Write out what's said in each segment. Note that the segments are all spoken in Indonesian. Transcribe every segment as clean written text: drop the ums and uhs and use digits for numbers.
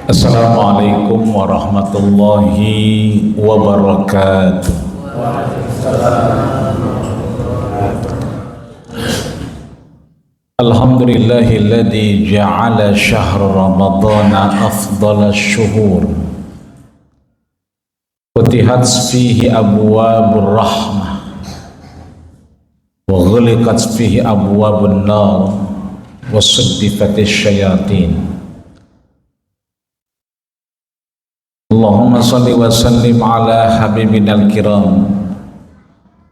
Assalamualaikum warahmatullahi wabarakatuh. Alhamdulillahilladzi ja'ala syahr ramadhana afdhala syuhur futihat fihi abwabur rahmah wa ghuliqat fihi abwabun nar wa suddifatish syayatin. Allahumma salli wa sallim ala habibina al-kiram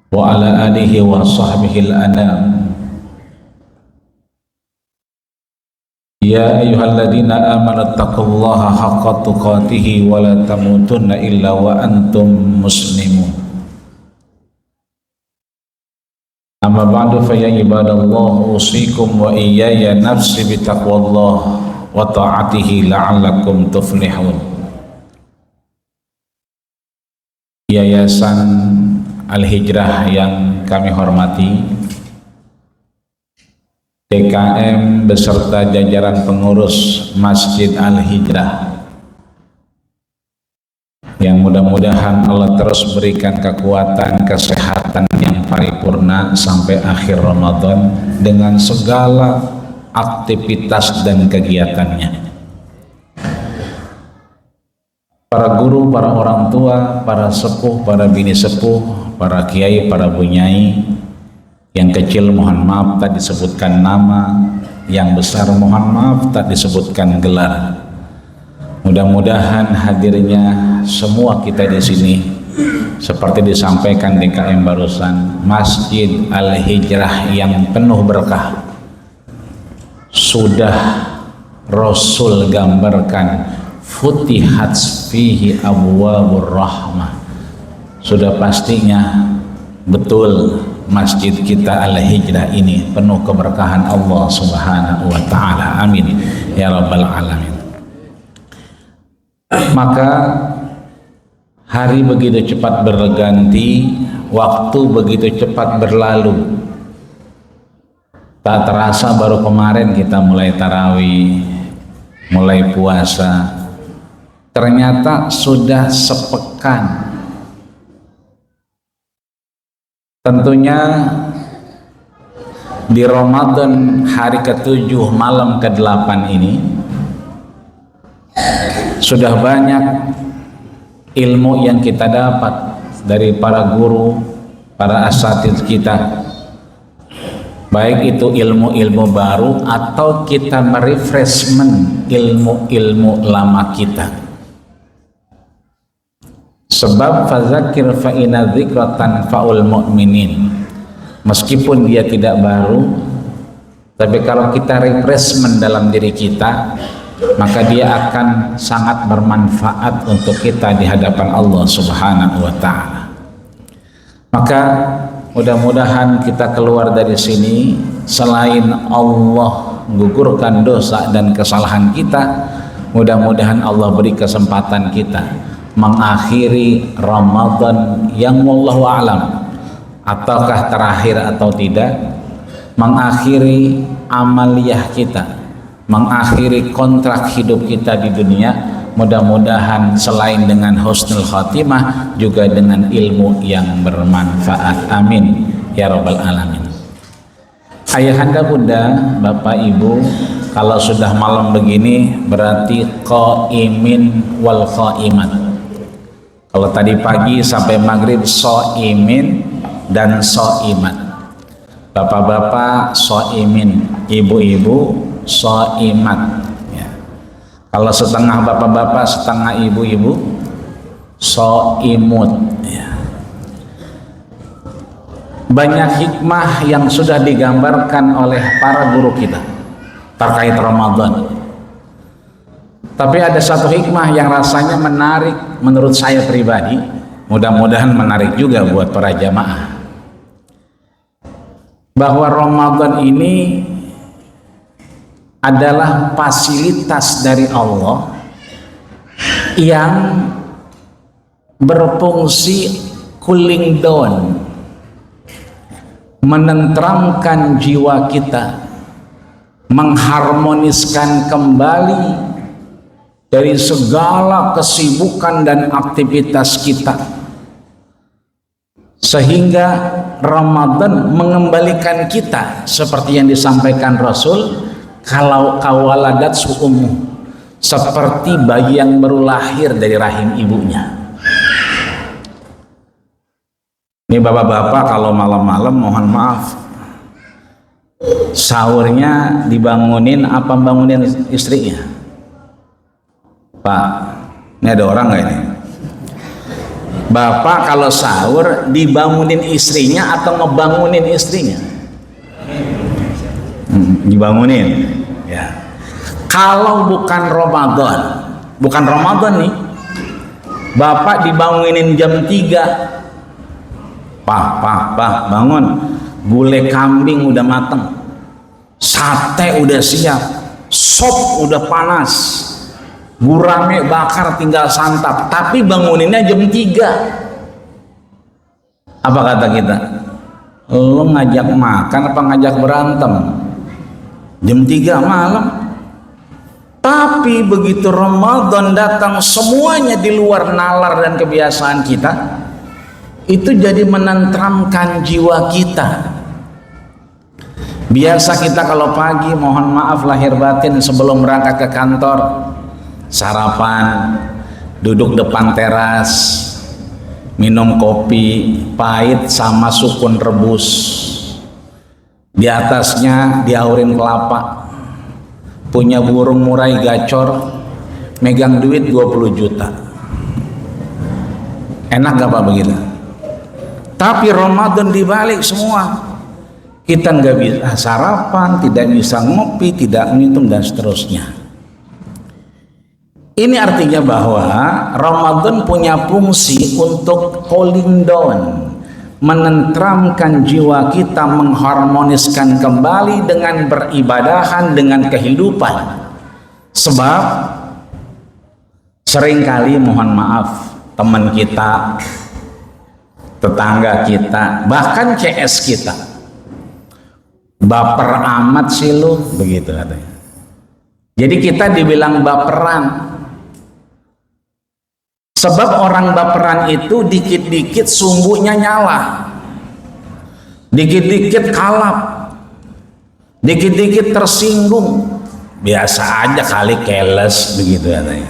wa ala alihi wa sahbihi al-anam. Ya ayyuhalladzina amanu taqullaha haqqa tuqatih wa la tamutunna illa wa antum muslimun. Amma ba'du fa ya ibadallah usikum wa iyaya nafsi bi taqwallah wa ta'atihi la'allakum tuflihun. Yayasan Al-Hijrah yang kami hormati, TKM beserta jajaran pengurus Masjid Al-Hijrah, yang mudah-mudahan Allah terus berikan kekuatan, kesehatan yang paripurna sampai akhir Ramadan dengan segala aktivitas dan kegiatannya. Para guru, para orang tua, para sepuh, para bini sepuh, para kiai, para bunyai, yang kecil mohon maaf tak disebutkan nama, yang besar mohon maaf tak disebutkan gelar. Mudah-mudahan hadirnya semua kita di sini seperti disampaikan DKM barusan, Masjid Al-Hijrah yang penuh berkah. Sudah Rasul gambarkan futihat fihi abwabur rahmah. Sudah pastinya betul masjid kita Al-Hijrah ini penuh keberkahan Allah Subhanahu wa taala. Amin ya rabbal alamin. Maka hari begitu cepat berganti, waktu begitu cepat berlalu. Tak terasa baru kemarin kita mulai tarawih, mulai puasa. Ternyata sudah sepekan. Tentunya di Ramadan hari ke-7 malam ke-8 ini sudah banyak ilmu yang kita dapat dari para guru, para asatidz kita. Baik itu ilmu-ilmu baru atau kita merefreshment ilmu-ilmu lama kita. Sebab fazakir fa inna dzikra tanfa'ul mu'minin. Meskipun dia tidak baru, tapi kalau kita refreshment dalam diri kita, maka dia akan sangat bermanfaat untuk kita di hadapan Allah Subhanahu wa taala. Maka mudah-mudahan kita keluar dari sini selain Allah gugurkan dosa dan kesalahan kita, mudah-mudahan Allah beri kesempatan kita mengakhiri Ramadan yang wallahu a'lam, ataukah terakhir atau tidak, mengakhiri amaliyah kita, mengakhiri kontrak hidup kita di dunia, mudah-mudahan selain dengan husnul khatimah juga dengan ilmu yang bermanfaat. Amin ya rabbal alamin. Ayahanda, bunda, bapak, ibu, kalau sudah malam begini berarti qaimin wal qaimat. Kalau tadi pagi sampai maghrib shaimin dan shaimat. Bapak-bapak shaimin, ibu-ibu shaimat. Ya. Kalau setengah bapak-bapak, setengah ibu-ibu shaimut. Ya. Banyak hikmah yang sudah digambarkan oleh para guru kita terkait Ramadan. Tapi ada satu hikmah yang rasanya menarik menurut saya pribadi, mudah-mudahan menarik juga buat para jamaah. Bahwa Ramadan ini adalah fasilitas dari Allah yang berfungsi cooling down, menenteramkan jiwa kita, mengharmoniskan kembali dari segala kesibukan dan aktivitas kita, sehingga Ramadan mengembalikan kita seperti yang disampaikan Rasul, kalau kawaladat su'ummu, seperti bayi yang baru lahir dari rahim ibunya. Ini bapak-bapak kalau malam-malam mohon maaf, sahurnya dibangunin apa bangunin istrinya? Pak, ini ada orang nggak ini? Bapak kalau sahur dibangunin istrinya atau ngebangunin istrinya? Dibangunin. Ya. Kalau bukan Ramadan nih, Bapak dibangunin jam 3. Pak, bangun. Gulai kambing udah mateng. Sate udah siap. Sop udah panas. Gurame bakar tinggal santap. Tapi banguninnya jam 3. Apa kata kita? Lo ngajak makan apa ngajak berantem? Jam 3 malam. Tapi begitu Ramadan datang, semuanya di luar nalar dan kebiasaan kita, itu jadi menenteramkan jiwa kita. Biasa kita kalau pagi, mohon maaf lahir batin, sebelum berangkat ke kantor, sarapan, duduk depan teras, minum kopi pahit sama sukun rebus, di atasnya diaurin kelapa, punya burung murai gacor, megang duit 20 juta. Enak gak Pak begitu? Tapi Ramadan dibalik semua, kita nggak bisa sarapan, tidak bisa ngopi, tidak minum dan seterusnya. Ini artinya bahwa Ramadan punya fungsi untuk cooling down, menenteramkan jiwa kita, mengharmoniskan kembali dengan beribadahan dengan kehidupan. Sebab seringkali mohon maaf teman kita, tetangga kita, bahkan CS kita, baper amat sih lu, begitu katanya. Jadi kita dibilang baperan. Sebab orang baperan itu dikit-dikit sumbunya nyala, dikit-dikit kalap, dikit-dikit tersinggung, biasa aja kali keles, begitu katanya.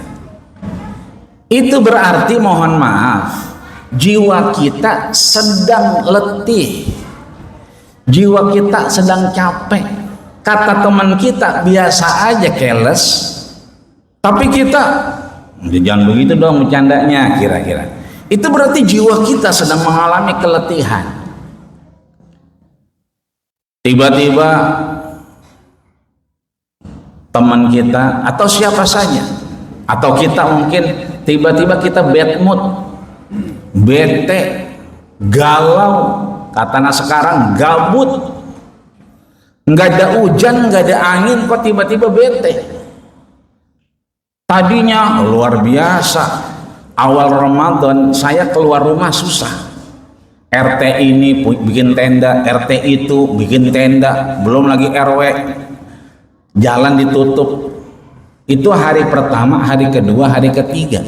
Itu berarti mohon maaf, jiwa kita sedang letih, jiwa kita sedang capek. Kata teman kita, biasa aja keles, tapi kita jangan begitu dong bercandanya, kira-kira itu berarti jiwa kita sedang mengalami keletihan. Tiba-tiba teman kita atau siapa saja, atau kita mungkin tiba-tiba kita bad mood, bete, galau, katanya sekarang gabut, nggak ada hujan, nggak ada angin, kok tiba-tiba bete. Tadinya luar biasa, awal Ramadan saya keluar rumah susah, RT ini bikin tenda, RT itu bikin tenda, belum lagi RW, jalan ditutup. Itu hari pertama, hari kedua, hari ketiga.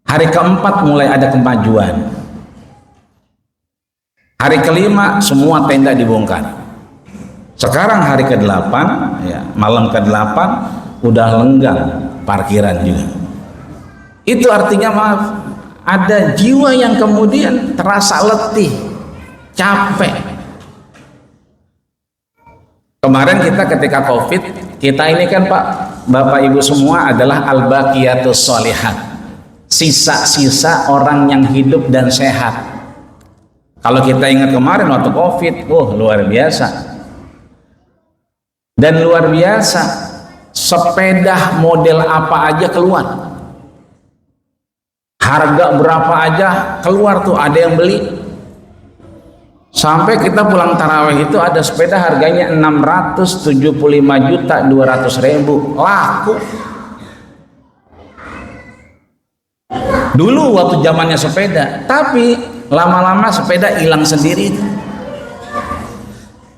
Hari keempat mulai ada kemajuan. Hari kelima semua tenda dibongkar. Sekarang hari ke-8, ya, malam ke-8 udah lenggang parkiran juga. Itu artinya maaf, ada jiwa yang kemudian terasa letih, capek. Kemarin kita ketika COVID, kita ini kan Pak, Bapak Ibu semua adalah al-baqiyatus sholihat, sisa-sisa orang yang hidup dan sehat. Kalau kita ingat kemarin waktu COVID, luar biasa. Dan luar biasa, sepeda model apa aja keluar, harga berapa aja keluar tuh, ada yang beli. Sampai kita pulang tarawih itu ada sepeda harganya 675.200.000 laku. Dulu waktu zamannya sepeda, tapi lama-lama sepeda hilang sendiri.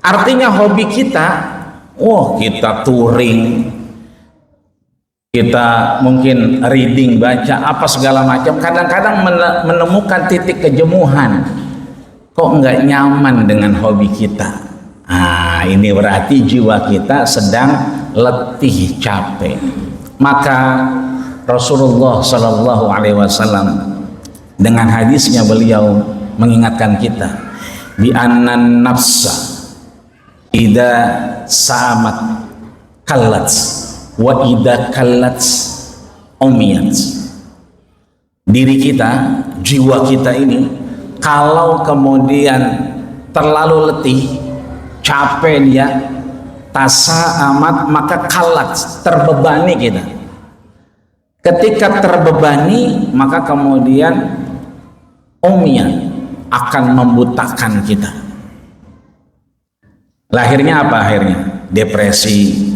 Artinya hobi kita, kita touring, kita mungkin reading, baca apa segala macam, kadang-kadang menemukan titik kejenuhan, kok nggak nyaman dengan hobi kita. Ini berarti jiwa kita sedang letih, capek. Maka Rasulullah Shallallahu Alaihi Wasallam dengan hadisnya beliau mengingatkan kita, bi annan nafsa idza samat kallat wa idza kallat umiyat. Diri kita, jiwa kita ini kalau kemudian terlalu letih, capek dia, tasa amat, maka kalat, terbebani kita. Ketika terbebani, maka kemudian umiyat, akan membutakan kita. Lahirnya apa akhirnya? Depresi.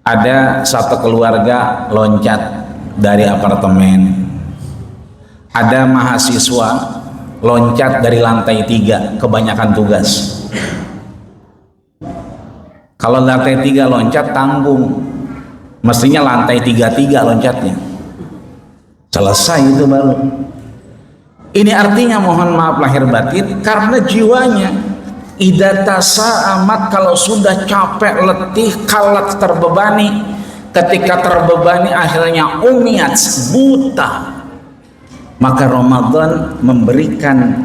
Ada satu keluarga loncat dari apartemen, ada mahasiswa loncat dari lantai 3, kebanyakan tugas. Kalau lantai 3 loncat tanggung, mestinya lantai 33 loncatnya, selesai itu baru. Ini artinya mohon maaf lahir batin, karena jiwanya idza tasa'amat, kalau sudah capek, letih, kalat, terbebani. Ketika terbebani akhirnya umiyat, buta. Maka Ramadan memberikan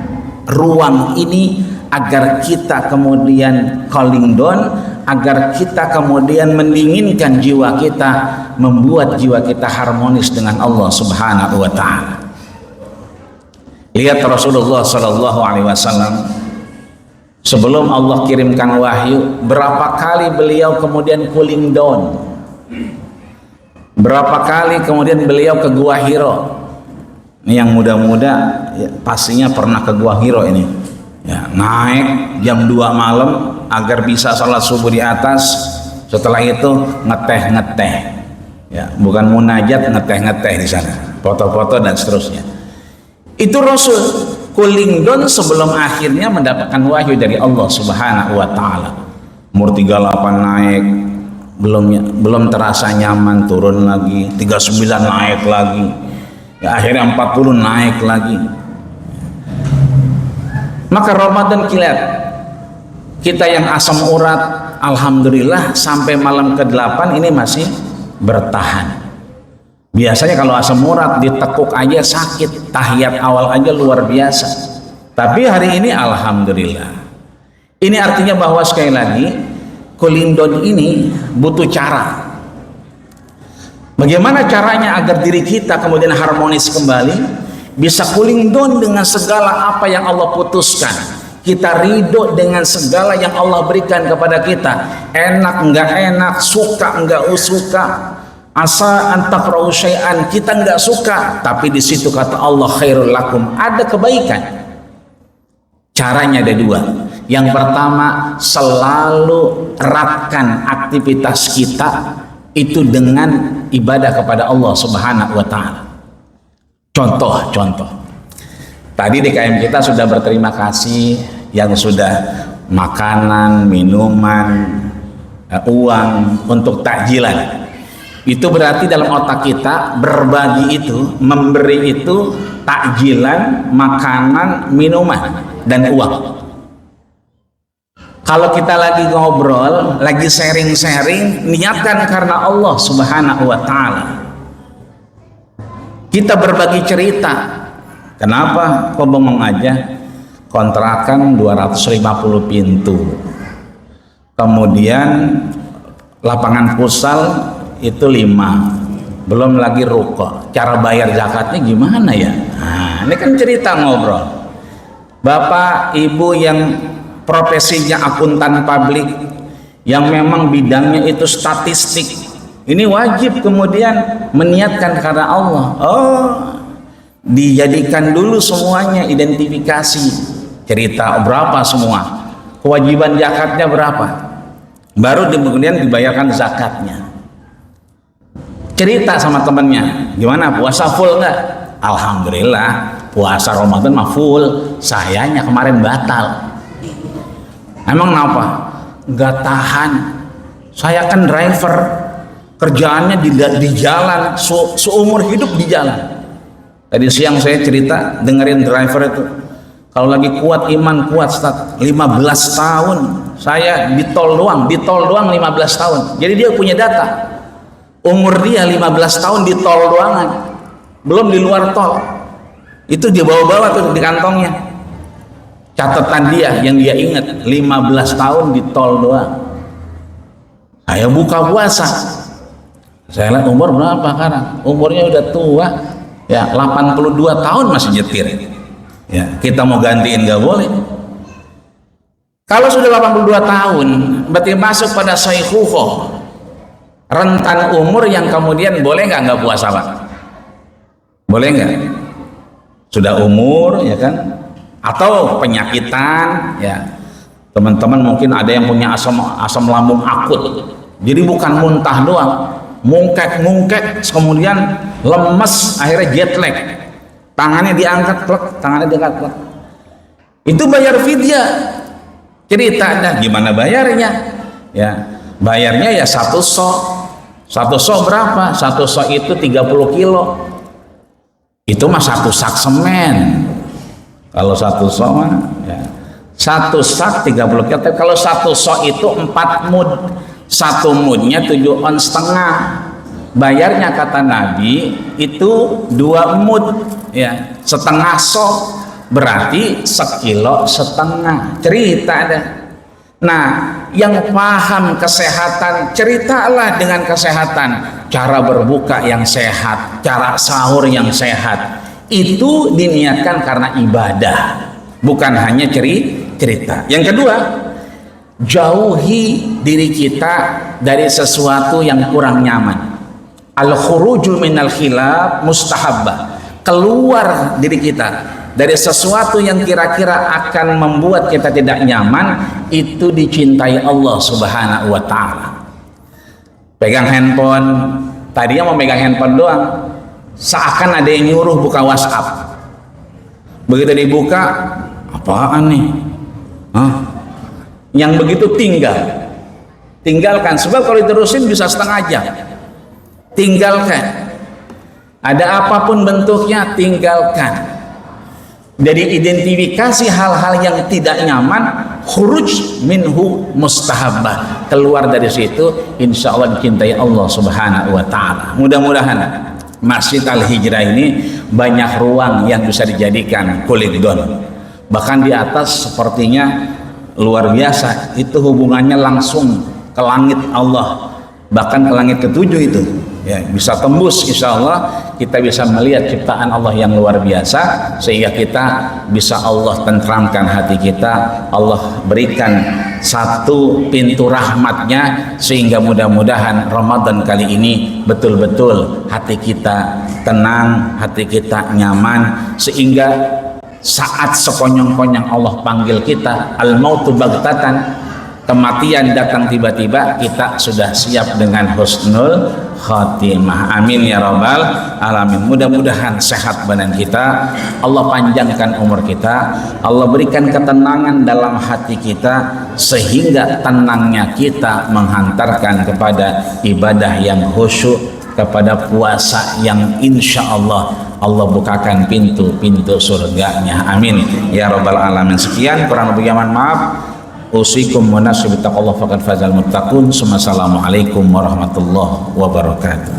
ruang ini agar kita kemudian cooling down, agar kita kemudian mendinginkan jiwa kita, membuat jiwa kita harmonis dengan Allah Subhanahu wa taala. Lihat Rasulullah Shallallahu Alaihi Wasallam sebelum Allah kirimkan wahyu, berapa kali beliau kemudian cooling down, berapa kali kemudian beliau ke Gua Hiro. Ini yang muda-muda ya, pastinya pernah ke Gua Hiro ini ya, naik jam 2 malam agar bisa sholat subuh di atas. Setelah itu ngeteh ya, bukan munajat, ngeteh di sana, foto-foto dan seterusnya. Itu Rasul cooling down sebelum akhirnya mendapatkan wahyu dari Allah Subhanahu wa taala. Umur 38 naik, belum terasa nyaman, turun lagi, 39 naik lagi, ya akhirnya 40 naik lagi. Maka Ramadan kilat, kita yang asam urat, alhamdulillah sampai malam ke-8 ini masih bertahan. Biasanya kalau asam urat ditekuk aja sakit, tahiyat awal aja luar biasa. Tapi hari ini alhamdulillah. Ini artinya bahwa sekali lagi cooling down ini butuh cara. Bagaimana caranya agar diri kita kemudian harmonis kembali, bisa cooling down dengan segala apa yang Allah putuskan. Kita ridho dengan segala yang Allah berikan kepada kita. Enak enggak enak, suka enggak suka, asa antakrau syai'an, kita enggak suka, tapi di situ kata Allah khairul lakum, ada kebaikan. Caranya ada 2. Yang pertama, selalu eratkan aktivitas kita itu dengan ibadah kepada Allah Subhanahu wa taala. Contoh. Tadi DKM kita sudah berterima kasih yang sudah makanan, minuman, uang untuk takjilan. Itu berarti dalam otak kita berbagi itu, memberi itu takjilan, makanan, minuman, dan uang. Kalau kita lagi ngobrol, lagi sharing-sharing, niatkan karena Allah Subhanahu wa taala. Kita berbagi cerita. Kenapa? Kok bengong aja? Kontrakan 250 pintu. Kemudian lapangan futsal itu 5, belum lagi ruko. Cara bayar zakatnya gimana ya? Nah, ini kan cerita ngobrol. Bapak ibu yang profesinya akuntan publik, yang memang bidangnya itu statistik, ini wajib kemudian meniatkan karena Allah. Dijadikan dulu semuanya identifikasi, cerita berapa semua, kewajiban zakatnya berapa, baru kemudian dibayarkan zakatnya. Cerita sama temennya, gimana puasa full nggak? Alhamdulillah puasa Ramadan mah full, sayanya kemarin batal. Emang kenapa? Nggak tahan, saya kan driver, kerjaannya di jalan, seumur hidup di jalan. Tadi siang saya cerita, dengerin driver itu, kalau lagi kuat iman kuat, 15 tahun saya di tol doang 15 tahun. Jadi dia punya data, umur dia 15 tahun di tol doangan, belum di luar tol. Itu dia bawa-bawa tuh di kantongnya, catatan dia yang dia ingat, 15 tahun di tol doang. Saya buka puasa, saya lihat umur berapa sekarang, umurnya udah tua ya, 82 tahun masih nyetir ya. Kita mau gantiin nggak boleh. Kalau sudah 82 tahun berarti masuk pada sayyikhuho, rentan umur yang kemudian boleh nggak puasa Pak? Boleh nggak? Sudah umur ya kan, atau penyakitan ya, teman-teman mungkin ada yang punya asam lambung akut, jadi bukan muntah doang, mungkek kemudian lemes, akhirnya jet lag, tangannya diangkat plek, itu bayar fidyah. Cerita ada gimana bayarnya ya, bayarnya ya satu sok berapa? Satu sok itu 30 kilo, itu mah satu sak semen. Kalau satu sok mah ya, satu sak 30 kilo. Kalau satu sok itu 4 mud, satu mudnya 7 on setengah. Bayarnya kata Nabi itu 2 mud ya, setengah sok berarti 1,5 kilo. Cerita ada. Nah, yang paham kesehatan, ceritalah dengan kesehatan, cara berbuka yang sehat, cara sahur yang sehat. Itu diniatkan karena ibadah, bukan hanya cerita. Yang kedua, jauhi diri kita dari sesuatu yang kurang nyaman. Al-khurujul minal khilaf mustahabbah, keluar diri kita dari sesuatu yang kira-kira akan membuat kita tidak nyaman, itu dicintai Allah Subhanahu wa Ta'ala. Pegang handphone, tadinya mau megang handphone doang, seakan ada yang nyuruh buka WhatsApp. Begitu dibuka, apaan nih? Yang begitu tinggalkan, sebab kalau diterusin bisa setengah jam. Tinggalkan, ada apapun bentuknya, tinggalkan. Jadi identifikasi hal-hal yang tidak nyaman, khuruj minhu mustahabbah, keluar dari situ, insya Allah dicintai Allah Subhanahu wa Ta'ala. Mudah-mudahan Masjid Al-Hijrah ini banyak ruang yang bisa dijadikan kulikdon. Bahkan di atas sepertinya luar biasa, itu hubungannya langsung ke langit Allah, bahkan ke langit ke-7 itu ya, bisa tembus. Insya Allah kita bisa melihat ciptaan Allah yang luar biasa, sehingga kita bisa Allah tentramkan hati kita, Allah berikan satu pintu rahmatnya, sehingga mudah-mudahan Ramadan kali ini betul-betul hati kita tenang, hati kita nyaman, sehingga saat sekonyong-konyong Allah panggil kita, al-mautu baghtatan, kematian datang tiba-tiba, kita sudah siap dengan husnul khatimah. Amin ya rabbal alamin. Mudah-mudahan sehat badan kita, Allah panjangkan umur kita, Allah berikan ketenangan dalam hati kita, sehingga tenangnya kita menghantarkan kepada ibadah yang khusyuk, kepada puasa yang insya Allah Allah bukakan pintu-pintu surganya. Amin ya rabbal alamin. Sekian, kurang lebih mohon maaf. Usikum wa nafsi bittaqwallah faqad fazal muttaqun. Assalamualaikum warahmatullahi wabarakatuh.